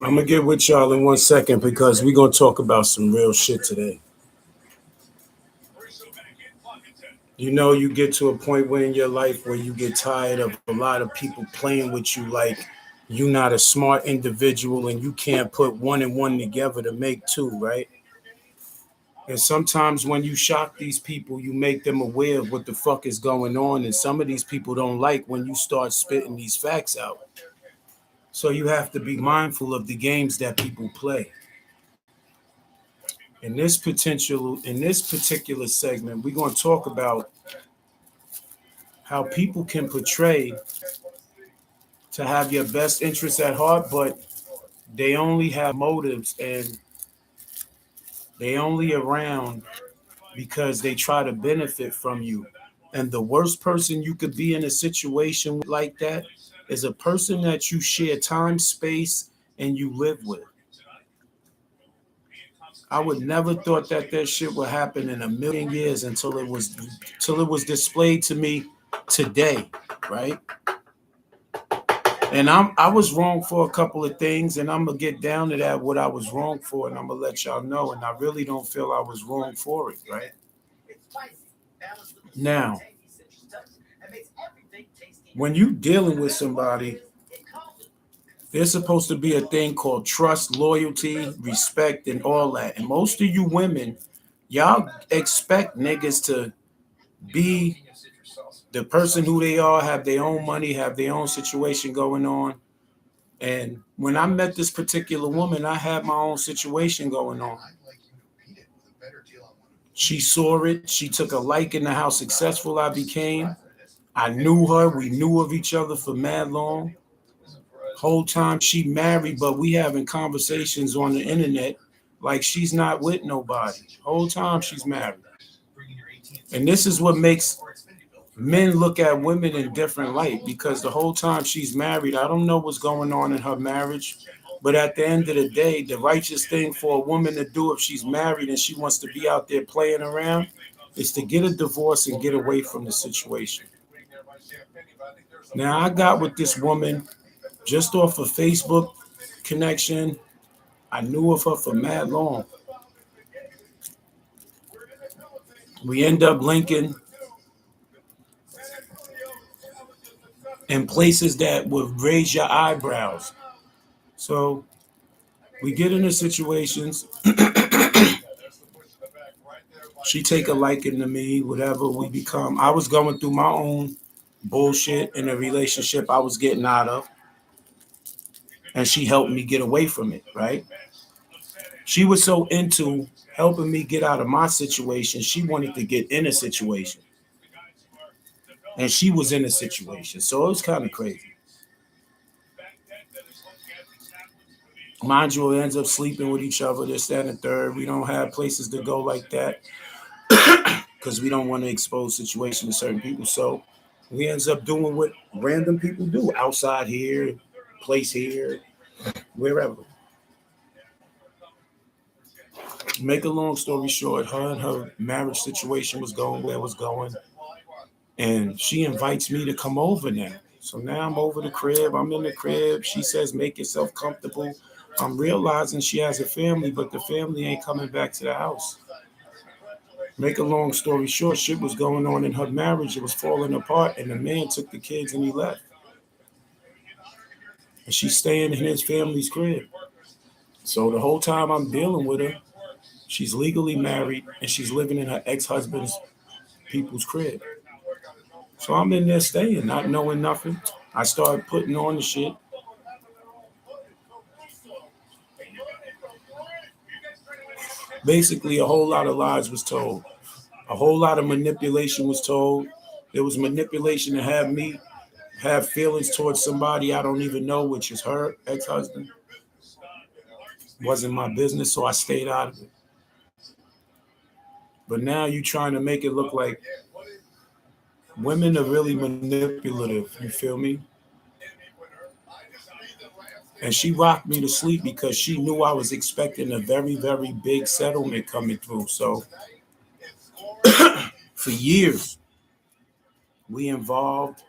I'm gonna get with y'all in 1 second because we're gonna talk about some real shit today. You know, you get to a point where in your life where you get tired of a lot of people playing with you like you're not a smart individual and you can't put one and one together to make two, right? And sometimes when you shock these people, you make them aware of what the fuck is going on. And some of these people don't like when you start spitting these facts out. So you have to be mindful of the games that people play. In this particular segment, we're going to talk about how people can portray to have your best interests at heart, but they only have motives and they only around because they try to benefit from you. And the worst person you could be in a situation like that is a person that you share time, space, and you live with. I would never thought that that shit would happen in a million years until it was displayed to me today, right? And I was wrong for a couple of things, and I'm gonna get down to that what I was wrong for, and I'm gonna let y'all know. And I really don't feel I was wrong for it, right? Now, when you dealing with somebody, there's supposed to be a thing called trust, loyalty, respect, and all that. And most of you women, y'all expect niggas to be the person who they are, have their own money, have their own situation going on. And when I met this particular woman, I had my own situation going on. She saw it. She took a liking to how successful I became. I knew her. We knew of each other for mad long. Whole time she married, but we having conversations on the internet like she's not with nobody. Whole time she's married. And this is what makes men look at women in different light because the whole time she's married, I don't know what's going on in her marriage. But at the end of the day, the righteous thing for a woman to do if she's married and she wants to be out there playing around is to get a divorce and get away from the situation. Now, I got with this woman just off a Facebook connection. I knew of her for mad long. We end up linking in places that would raise your eyebrows. So we get into situations. She take a liking to me, whatever we become. I was going through my own bullshit in a relationship I was getting out of, and she helped me get away from it, right? She was so into helping me get out of my situation, she wanted to get in a situation. And she was in a situation. So it was kind of crazy. Mind you, it ends up sleeping with each other, this, that, and the third. We don't have places to go like that because we don't want to expose situations to certain people. So we ends up doing what random people do outside here, place here, wherever. Make a long story short, her and her marriage situation was going where it was going. And she invites me to come over now. So now I'm over the crib. I'm in the crib. She says, make yourself comfortable. I'm realizing she has a family, but the family ain't coming back to the house. Make a long story short, shit was going on in her marriage. It was falling apart, and the man took the kids and he left. And she's staying in his family's crib. So the whole time I'm dealing with her, she's legally married and she's living in her ex-husband's people's crib. So I'm in there staying, not knowing nothing. I started putting on the shit. Basically, a whole lot of lies was told. A whole lot of manipulation was told. There was manipulation to have me have feelings towards somebody I don't even know, which is her ex-husband. Wasn't my business, so I stayed out of it. But now you trying to make it look like women are really manipulative. You feel me? And she rocked me to sleep because she knew I was expecting a very, very big settlement coming through. So for years, we involved.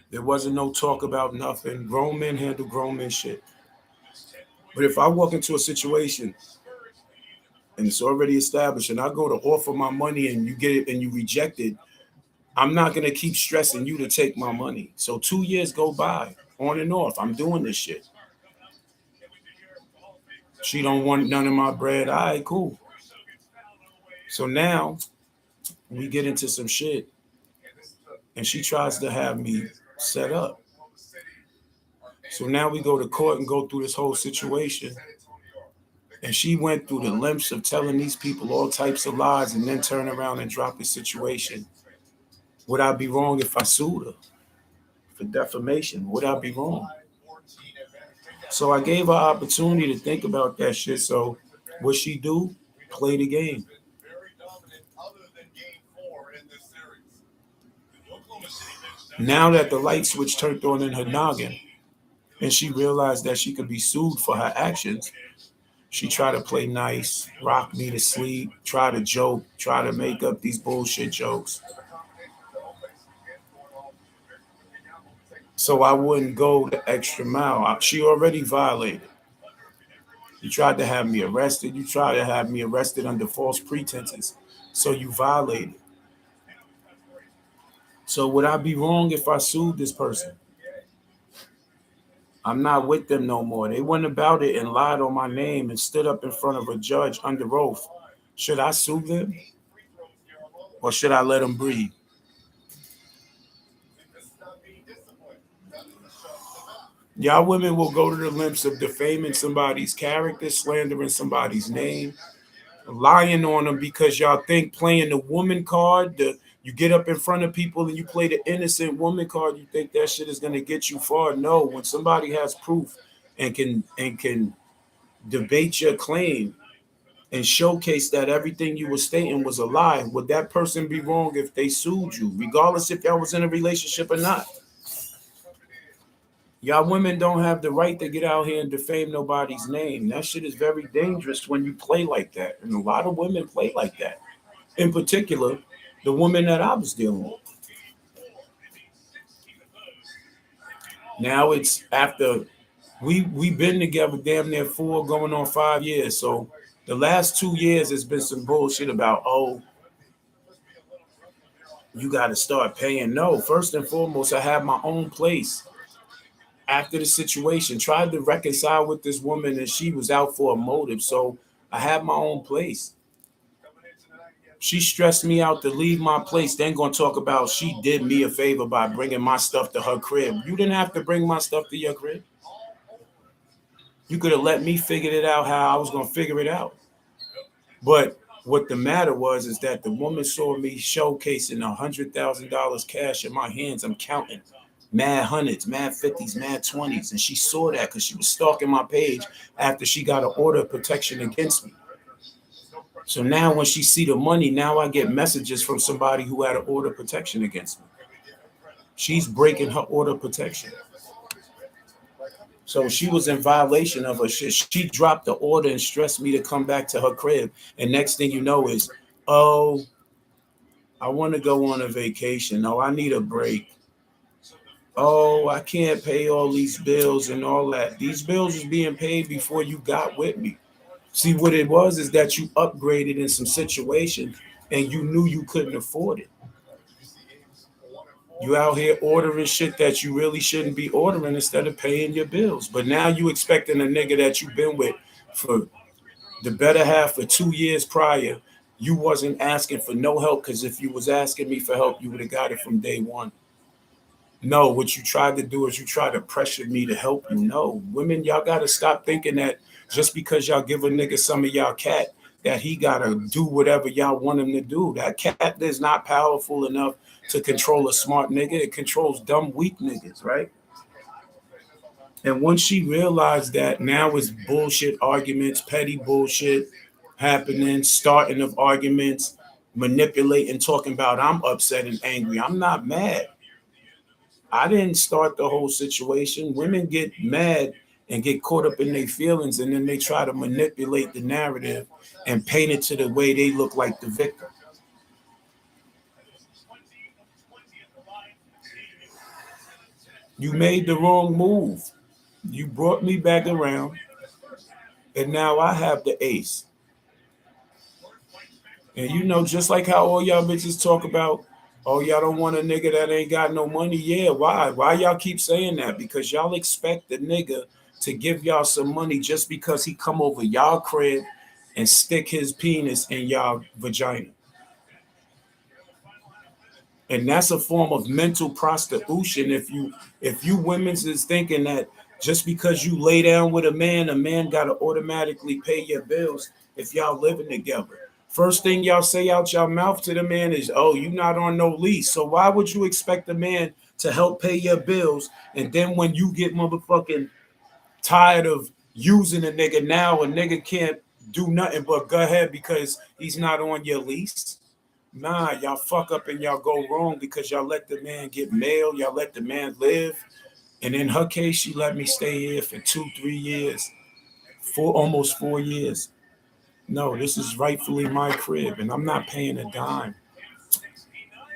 There wasn't no talk about nothing. Grown men handle grown men shit. But if I walk into a situation and it's already established and I go to offer my money and you get it and you reject it, I'm not going to keep stressing you to take my money. So 2 years go by on and off. I'm doing this shit. She don't want none of my bread. All right, cool. So now we get into some shit and she tries to have me set up. So now we go to court and go through this whole situation. And she went through the lengths of telling these people all types of lies and then turn around and drop the situation. Would I be wrong if I sued her for defamation? Would I be wrong? So I gave her opportunity to think about that shit. So what she do? Play the game. Now that the light switch turned on in her noggin and she realized that she could be sued for her actions, she tried to play nice, rock me to sleep, try to joke, try to make up these bullshit jokes. So I wouldn't go the extra mile. She already violated. You tried to have me arrested. You tried to have me arrested under false pretenses. So you violated. So would I be wrong if I sued this person? I'm not with them no more. They went about it and lied on my name and stood up in front of a judge under oath. Should I sue them or should I let them breathe? Y'all women will go to the lengths of defaming somebody's character, slandering somebody's name, lying on them because y'all think playing the woman card, you get up in front of people and you play the innocent woman card, you think that shit is gonna get you far. No, when somebody has proof and can debate your claim and showcase that everything you were stating was a lie, would that person be wrong if they sued you, regardless if y'all was in a relationship or not? Y'all women don't have the right to get out here and defame nobody's name. That shit is very dangerous when you play like that. And a lot of women play like that. In particular, the woman that I was dealing with. Now it's after we've been together damn near 4 going on 5 years. So the last 2 years has been some bullshit about, oh, you gotta start paying. No, first and foremost, I have my own place. After the situation, tried to reconcile with this woman and she was out for a motive. So I have my own place. She stressed me out to leave my place, then gonna talk about she did me a favor by bringing my stuff to her crib. You didn't have to bring my stuff to your crib. You could have let me figure it out how I was gonna figure it out. But what the matter was is that the woman saw me showcasing $100,000 cash in my hands. I'm counting mad hundreds, mad fifties, mad twenties, and she saw that because she was stalking my page after she got an order of protection against me. So now when she see the money, now I get messages from somebody who had an order of protection against me. She's breaking her order of protection. So she was in violation of her shit. She dropped the order and stressed me to come back to her crib. And next thing you know is, oh, I want to go on a vacation. Oh, I need a break. Oh, I can't pay all these bills and all that. These bills was being paid before you got with me. See, what it was is that you upgraded in some situations and you knew you couldn't afford it. You out here ordering shit that you really shouldn't be ordering instead of paying your bills. But now you expecting a nigga that you've been with for the better half of 2 years prior. You wasn't asking for no help because if you was asking me for help, you would have got it from day one. No, what you tried to do is you tried to pressure me to help you. No, women, y'all got to stop thinking that just because y'all give a nigga some of y'all cat, that he got to do whatever y'all want him to do. That cat is not powerful enough to control a smart nigga. It controls dumb, weak niggas, right? And once she realized that, now it's bullshit arguments, petty bullshit happening, starting of arguments, manipulating, talking about I'm upset and angry. I'm not mad. I didn't start the whole situation. Women get mad and get caught up in their feelings, and then they try to manipulate the narrative and paint it to the way they look like the victim. You made the wrong move. You brought me back around. And now I have the ace. And you know, just like how all y'all bitches talk about, oh, y'all don't want a nigga that ain't got no money. Yeah, why? Why y'all keep saying that? Because y'all expect the nigga to give y'all some money just because he come over y'all crib and stick his penis in y'all vagina. And that's a form of mental prostitution. If you women's is thinking that just because you lay down with a man gotta automatically pay your bills if y'all living together. First thing y'all say out your mouth to the man is, oh, you not on no lease. So why would you expect the man to help pay your bills? And then when you get motherfucking tired of using a nigga, now a nigga can't do nothing but go ahead because he's not on your lease. Nah, y'all fuck up and y'all go wrong because y'all let the man get mail, y'all let the man live. And in her case, she let me stay here for 2, 3 years, almost 4 years. No, this is rightfully my crib, and I'm not paying a dime.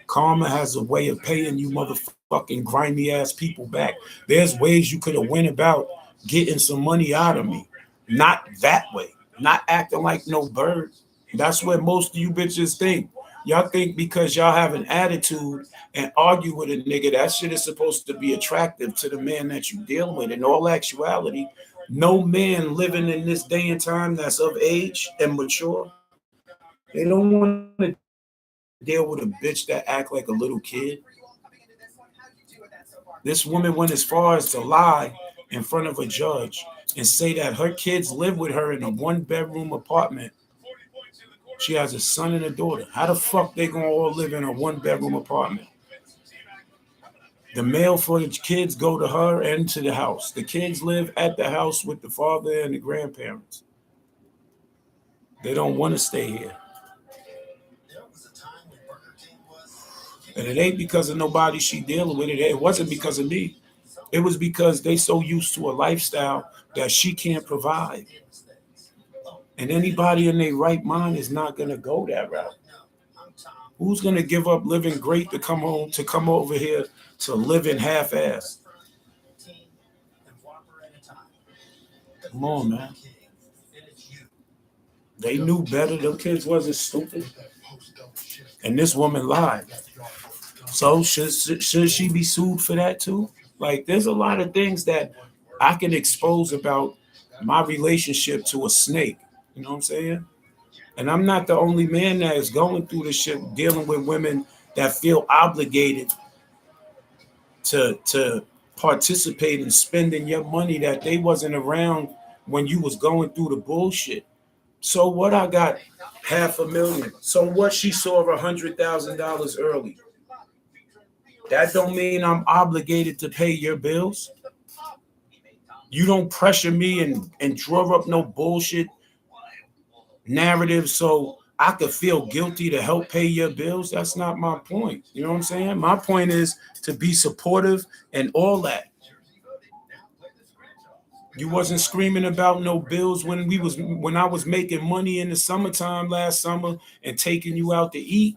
Karma has a way of paying you motherfucking grimy ass people back. There's ways you could have went about getting some money out of me. Not that way. Not acting like no bird. That's what most of you bitches think. Y'all think because y'all have an attitude and argue with a nigga, that shit is supposed to be attractive to the man that you deal with. In all actuality, no man living in this day and time that's of age and mature, they don't want to deal with a bitch that act like a little kid. This woman went as far as to lie in front of a judge and say that her kids live with her in a 1 bedroom apartment. She has a son and a daughter. How the fuck they gonna all live in a 1 bedroom apartment? The mail for the kids go to her and to the house. The kids live at the house with the father and the grandparents. They don't want to stay here. And it ain't because of nobody she dealing with. It wasn't because of me. It was because they so used to a lifestyle that she can't provide. And anybody in their right mind is not gonna go that route. Who's gonna give up living great to come home to come over here to live in half-ass? Come on, man. They knew better. Them kids wasn't stupid. And this woman lied. So should she be sued for that too? Like, there's a lot of things that I can expose about my relationship to a snake. You know what I'm saying? And I'm not the only man that is going through this shit, dealing with women that feel obligated to participate in spending your money that they wasn't around when you was going through the bullshit. So what? I got $500,000. So what? She saw $100,000 early. That don't mean I'm obligated to pay your bills. You don't pressure me and draw up no bullshit narrative so I could feel guilty to help pay your bills. That's not my point. You know what I'm saying? My point is to be supportive and all that. You wasn't screaming about no bills when I was making money in the summertime last summer and taking you out to eat,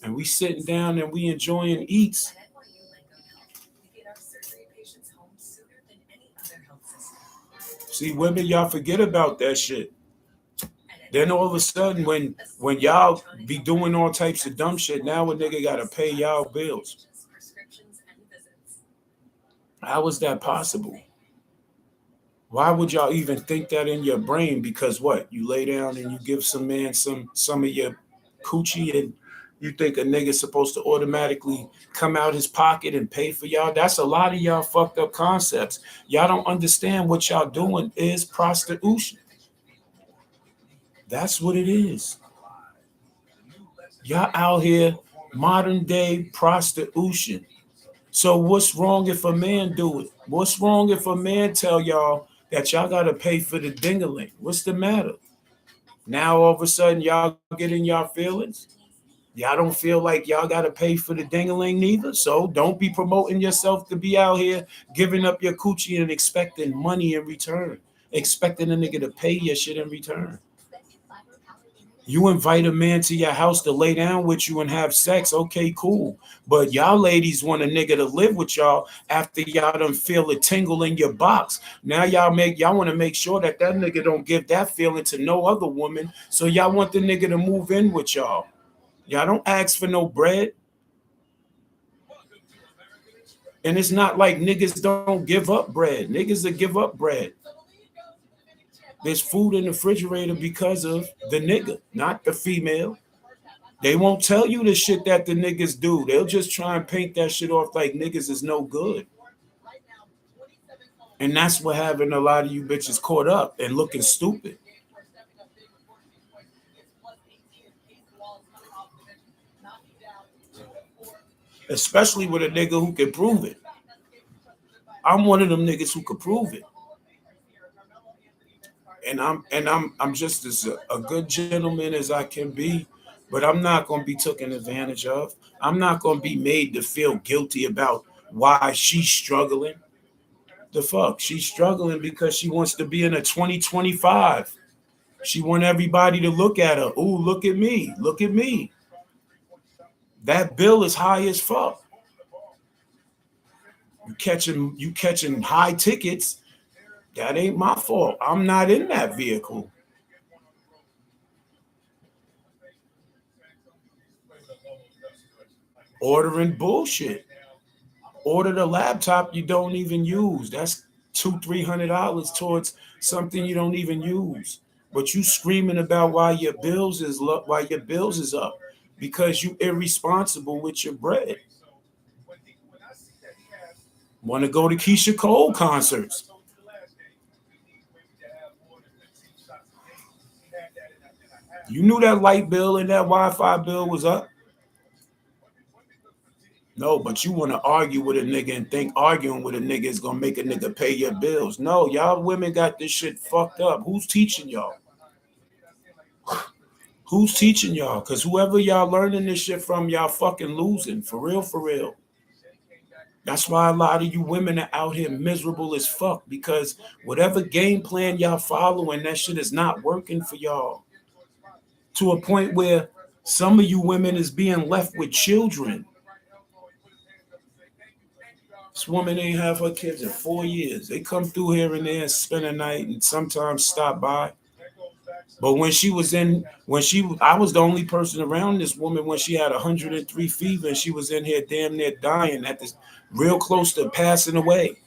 and we sitting down and we enjoying eats. See, women, y'all forget about that shit. Then all of a sudden, when y'all be doing all types of dumb shit, now a nigga gotta pay y'all bills. How is that possible? Why would y'all even think that in your brain? Because what? You lay down and you give some man some of your coochie, and you think a nigga's supposed to automatically come out his pocket and pay for y'all? That's a lot of y'all fucked up concepts. Y'all don't understand what y'all doing is prostitution. That's what it is. Y'all out here modern day prostitution. So what's wrong if a man do it? What's wrong if a man tell y'all that y'all gotta pay for the dingaling? What's the matter? Now all of a sudden y'all get in y'all feelings? Y'all don't feel like y'all gotta pay for the dingaling neither. So don't be promoting yourself to be out here giving up your coochie and expecting money in return. Expecting a nigga to pay your shit in return. You invite a man to your house to lay down with you and have sex. Okay, cool. But y'all ladies want a nigga to live with y'all after y'all done feel a tingle in your box. Now y'all want to make sure that that nigga don't give that feeling to no other woman. So y'all want the nigga to move in with y'all. Y'all don't ask for no bread. And it's not like niggas don't give up bread. Niggas that give up bread. There's food in the refrigerator because of the nigga, not the female. They won't tell you the shit that the niggas do. They'll just try and paint that shit off like niggas is no good. And that's what having a lot of you bitches caught up and looking stupid. Especially with a nigga who can prove it. I'm one of them niggas who could prove it. And I'm just as a good gentleman as I can be, but I'm not gonna be taken advantage of. I'm not gonna be made to feel guilty about why she's struggling. The fuck? She's struggling because she wants to be in a 2025. She want everybody to look at her. Ooh, look at me. Look at me. That bill is high as fuck. You catching high tickets. That ain't my fault. I'm not in that vehicle. Ordering bullshit. Ordered a laptop you don't even use. That's $200-300 towards something you don't even use. But you screaming about why your bills is up because you irresponsible with your bread. Want to go to Keisha Cole concerts. You knew that light bill and that Wi-Fi bill was up. No, but you want to argue with a nigga and think arguing with a nigga is gonna make a nigga pay your bills. No, y'all women got this shit fucked up. Who's teaching y'all? Who's teaching y'all? Because whoever y'all learning this shit from, y'all fucking losing. For real, for real. That's why a lot of you women are out here miserable as fuck because whatever game plan y'all following, that shit is not working for y'all. To a point where some of you women is being left with children. This woman ain't have her kids in 4 years. They come through here and there and spend a night and sometimes stop by. But I was the only person around this woman when she had 103 fever and she was in here damn near dying at this real close to passing away.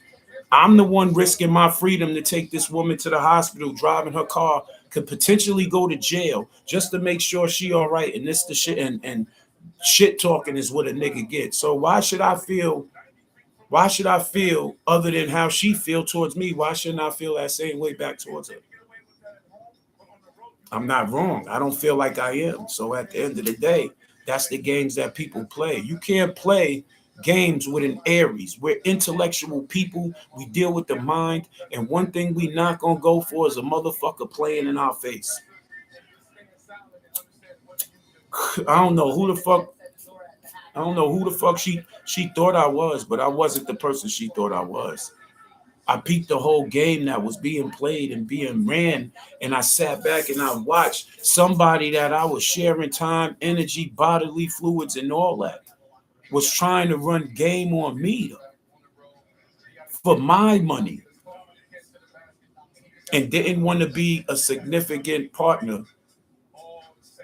I'm the one risking my freedom to take this woman to the hospital, driving her car, could potentially go to jail just to make sure she all right. And this the shit and shit talking is what a nigga gets. So why should I feel other than how she feel towards me? Why shouldn't I feel that same way back towards her? I'm not wrong. I don't feel like I am. So at the end of the day, that's the games that people play. You can't play games with an Aries. We're intellectual people. We deal with the mind. And one thing we not going to go for is a motherfucker playing in our face. I don't know who the fuck she thought I was, but I wasn't the person she thought I was. I peeped the whole game that was being played and being ran, and I sat back and I watched somebody that I was sharing time, energy, bodily fluids, and all that was trying to run game on me for my money and didn't want to be a significant partner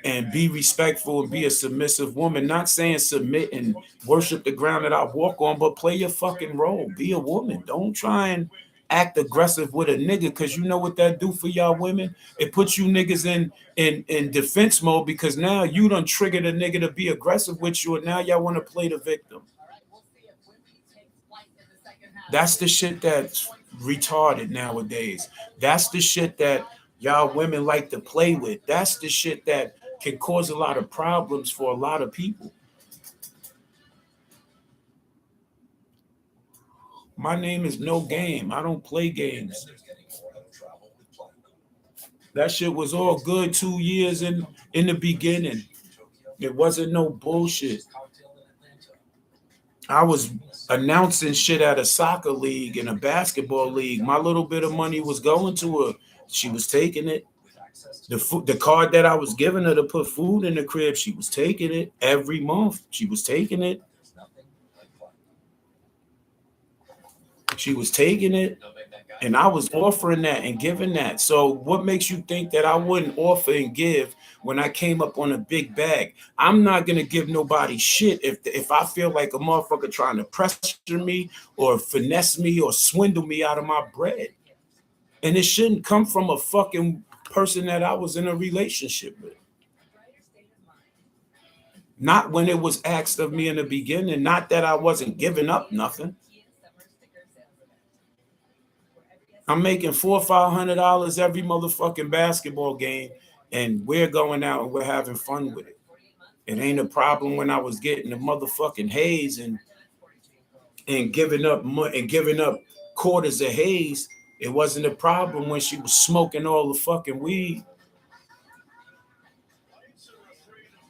and be respectful and be a submissive woman. Not saying submit and worship the ground that I walk on, but play your fucking role. Be a woman. Don't try and act aggressive with a nigga, because you know what that do for y'all women? It puts you niggas in defense mode, because now you done triggered a nigga to be aggressive with you, and now y'all want to play the victim. That's the shit that's retarded nowadays. That's the shit that y'all women like to play with. That's the shit that can cause a lot of problems for a lot of people. My name is No Game. I don't play games. That shit was all good 2 years in the beginning. It wasn't no bullshit. I was announcing shit at a soccer league and a basketball league. My little bit of money was going to her. She was taking it. The card that I was giving her to put food in the crib, she was taking it every month. She was taking it. She was taking it, and I was offering that and giving that. So what makes you think that I wouldn't offer and give when I came up on a big bag? I'm not gonna give nobody shit if I feel like a motherfucker trying to pressure me or finesse me or swindle me out of my bread. And it shouldn't come from a fucking person that I was in a relationship with. Not when it was asked of me in the beginning, not that I wasn't giving up nothing. I'm making $400-500 every motherfucking basketball game, and we're going out and we're having fun with it. It ain't a problem when I was getting the motherfucking haze and giving up quarters of haze. It wasn't a problem when she was smoking all the fucking weed.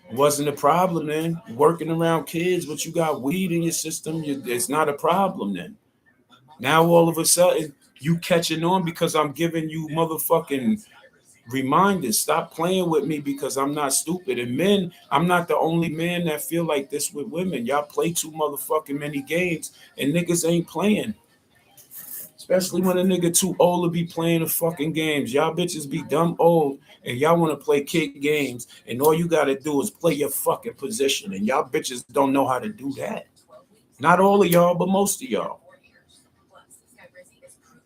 It wasn't a problem then. Working around kids, but you got weed in your system, it's not a problem then. Now all of a sudden you catching on because I'm giving you motherfucking reminders. Stop playing with me because I'm not stupid. And men, I'm not the only man that feel like this with women. Y'all play too motherfucking many games and niggas ain't playing. Especially when a nigga too old to be playing the fucking games. Y'all bitches be dumb old and y'all want to play kid games and all you got to do is play your fucking position. And y'all bitches don't know how to do that. Not all of y'all, but most of y'all.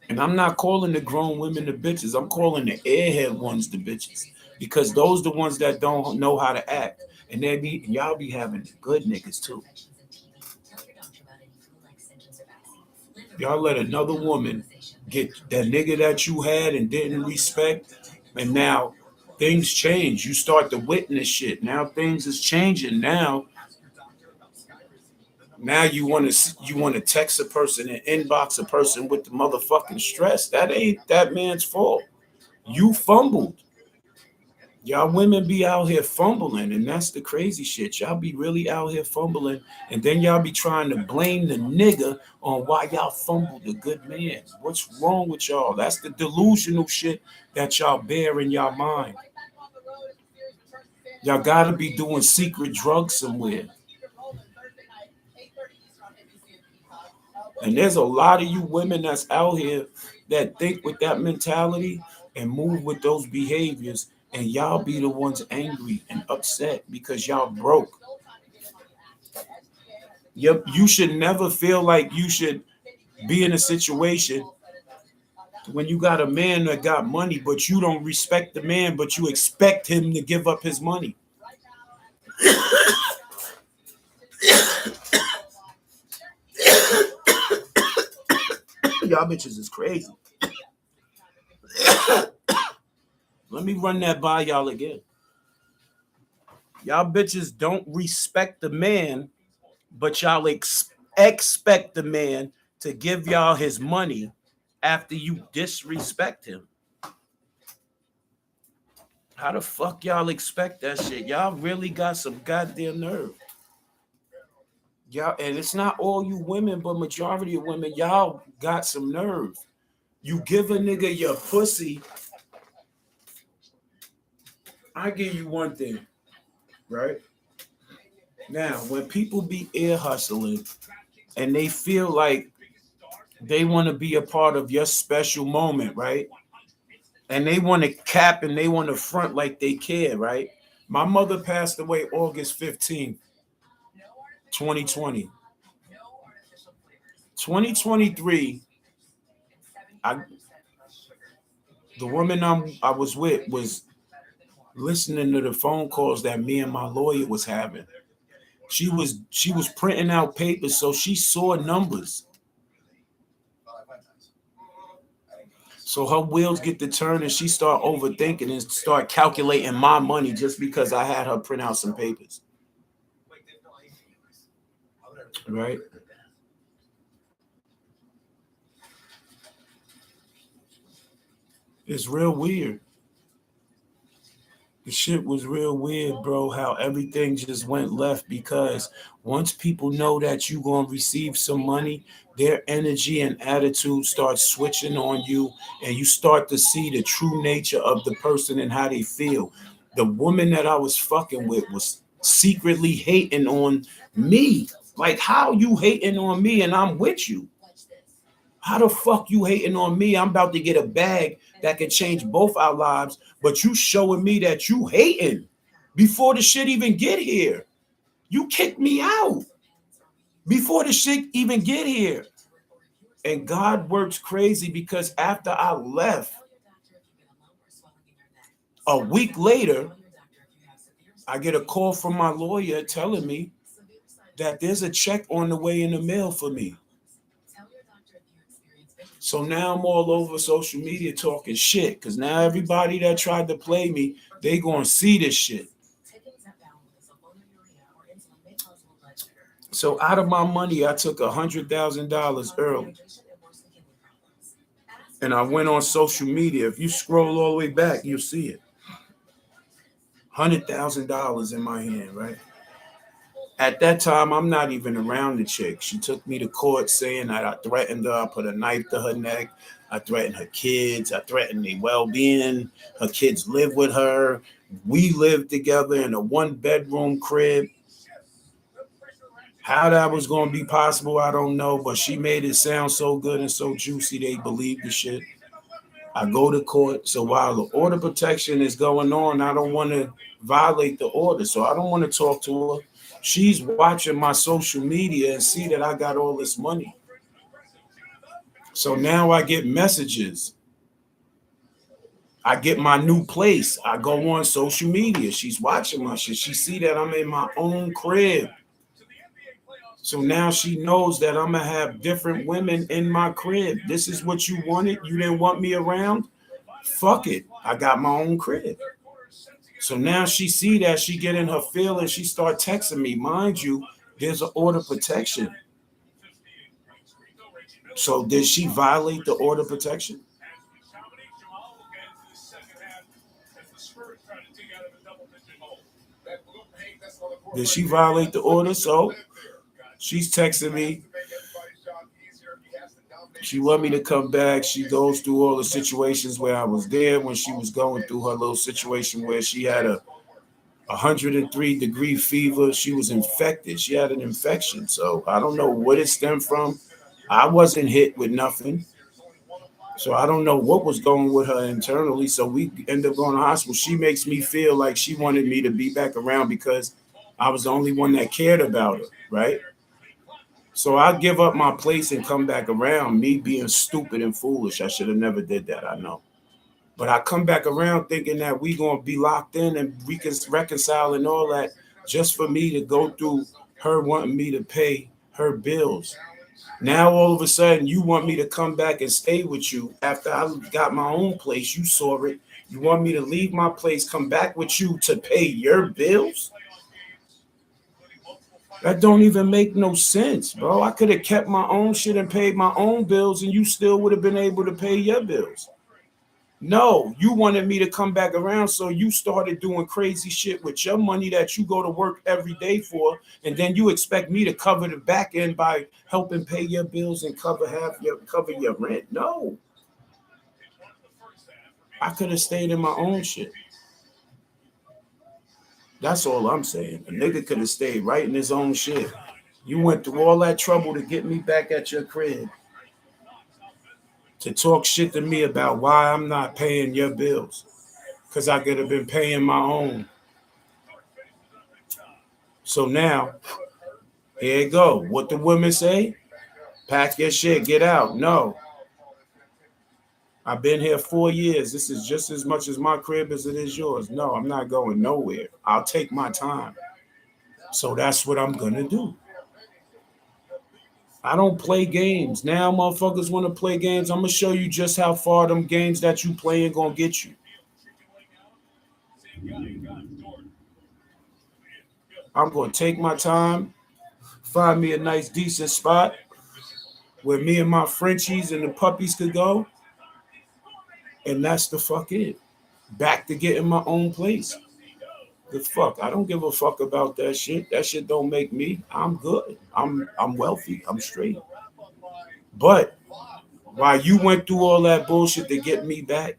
And I'm not calling the grown women the bitches. I'm calling the airhead ones the bitches. Because those the ones that don't know how to act. And y'all be having good niggas too. Y'all let another woman get that nigga that you had and didn't respect, and now things change. You start to witness shit. Now things is changing. Now you want to text a person and inbox a person with the motherfucking stress. That ain't that man's fault. You fumbled. Y'all women be out here fumbling, and that's the crazy shit. Y'all be really out here fumbling, and then y'all be trying to blame the nigga on why y'all fumbled a good man. What's wrong with y'all? That's the delusional shit that y'all bear in y'all mind. Y'all gotta be doing secret drugs somewhere. And there's a lot of you women that's out here that think with that mentality and move with those behaviors, and y'all be the ones angry and upset because y'all broke. Yep, you should never feel like you should be in a situation when you got a man that got money, but you don't respect the man, but you expect him to give up his money. Y'all bitches is crazy. Let me run that by y'all again. Y'all bitches don't respect the man, but y'all expect the man to give y'all his money after you disrespect him. How the fuck y'all expect that shit? Y'all really got some goddamn nerve. Y'all, and it's not all you women, but majority of women, y'all got some nerve. You give a nigga your pussy. I give you one thing, right? Now, when people be ear hustling and they feel like they want to be a part of your special moment, right? And they want to cap and they want to front like they care, right? My mother passed away August 15th, 2020. 2023, the woman I was with was listening to the phone calls that me and my lawyer was having. She was printing out papers, so she saw numbers. So her wheels get to turn and she start overthinking and start calculating my money just because I had her print out some papers. Right? It's real weird. The shit was real weird, bro, how everything just went left because once people know that you're going to receive some money, their energy and attitude starts switching on you, and you start to see the true nature of the person and how they feel. The woman that I was fucking with was secretly hating on me. Like, how you hating on me and I'm with you? How the fuck you hating on me? I'm about to get a bag that can change both our lives, but you showing me that you hating before the shit even get here. You kicked me out before the shit even get here. And God works crazy because after I left, a week later, I get a call from my lawyer telling me that there's a check on the way in the mail for me. So now I'm all over social media talking shit because now everybody that tried to play me, they gonna see this shit. So out of my money, I took $100,000 early, and I went on social media. If you scroll all the way back, you'll see it. $100,000 in my hand, right? At that time, I'm not even around the chick. She took me to court saying that I threatened her. I put a knife to her neck. I threatened her kids. I threatened their well-being. Her kids live with her. We lived together in a one-bedroom crib. How that was going to be possible, I don't know. But she made it sound so good and so juicy, they believed the shit. I go to court. So while the order protection is going on, I don't want to violate the order. So I don't want to talk to her. She's watching my social media and see that I got all this money. So now I get messages. I get my new place. I go on social media. She's watching my shit. She see that I'm in my own crib. So now she knows that I'm gonna have different women in my crib. This is what you wanted. You didn't want me around. Fuck it. I got my own crib. So now she see that, she get in her feelings, she start texting me. Mind you, there's an order protection. So did she violate the order protection? Did she violate the order? So she's texting me. She want me to come back. She goes through all the situations where I was there when she was going through her little situation where she had a 103-degree fever. She was infected. She had an infection. So I don't know what it stemmed from. I wasn't hit with nothing. So I don't know what was going with her internally. So we end up going to hospital. She makes me feel like she wanted me to be back around because I was the only one that cared about her, right? So I give up my place and come back around, me being stupid and foolish. I should have never did that, I know. But I come back around thinking that we gonna be locked in and we can reconcile and all that just for me to go through her wanting me to pay her bills. Now all of a sudden you want me to come back and stay with you after I got my own place. You saw it. You want me to leave my place, come back with you to pay your bills? That don't even make no sense, bro. I could have kept my own shit and paid my own bills, and you still would have been able to pay your bills. No, you wanted me to come back around, so you started doing crazy shit with your money that you go to work every day for, and then you expect me to cover the back end by helping pay your bills and cover your rent. No, I could have stayed in my own shit. That's all I'm saying. A nigga could have stayed right in his own shit. You went through all that trouble to get me back at your crib to talk shit to me about why I'm not paying your bills because I could have been paying my own. So now, here you go. What the women say? Pack your shit, get out. No. I've been here 4 years. This is just as much as my crib as it is yours. No, I'm not going nowhere. I'll take my time. So that's what I'm going to do. I don't play games. Now motherfuckers want to play games. I'm going to show you just how far them games that you playing going to get you. I'm going to take my time, find me a nice, decent spot where me and my Frenchies and the puppies could go. And that's the fuck it. Back to getting my own place. The fuck? I don't give a fuck about that shit. That shit don't make me. I'm good. I'm wealthy. I'm straight. But while you went through all that bullshit to get me back,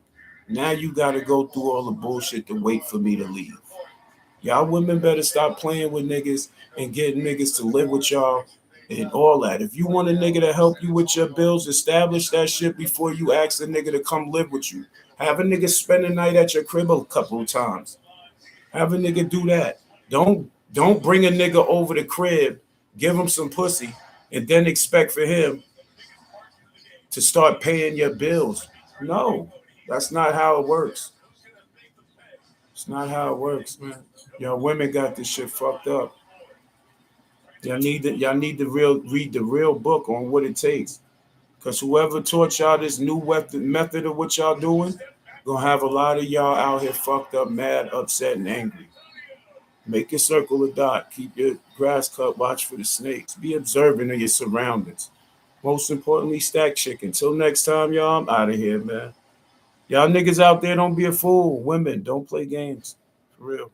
now you gotta go through all the bullshit to wait for me to leave. Y'all women better stop playing with niggas and getting niggas to live with y'all and all that. If you want a nigga to help you with your bills, establish that shit before you ask a nigga to come live with you. Have a nigga spend the night at your crib a couple of times. Have a nigga do that. Don't bring a nigga over the crib, give him some pussy, and then expect for him to start paying your bills. No, that's not how it works. It's not how it works, man. Y'all women got this shit fucked up. Y'all need to read the real book on what it takes. Cause whoever taught y'all this new method of what y'all doing, gonna have a lot of y'all out here fucked up, mad, upset, and angry. Make your circle a dot. Keep your grass cut. Watch for the snakes. Be observant of your surroundings. Most importantly, stack chicken. Till next time, y'all, I'm out of here, man. Y'all niggas out there, don't be a fool. Women, don't play games. For real.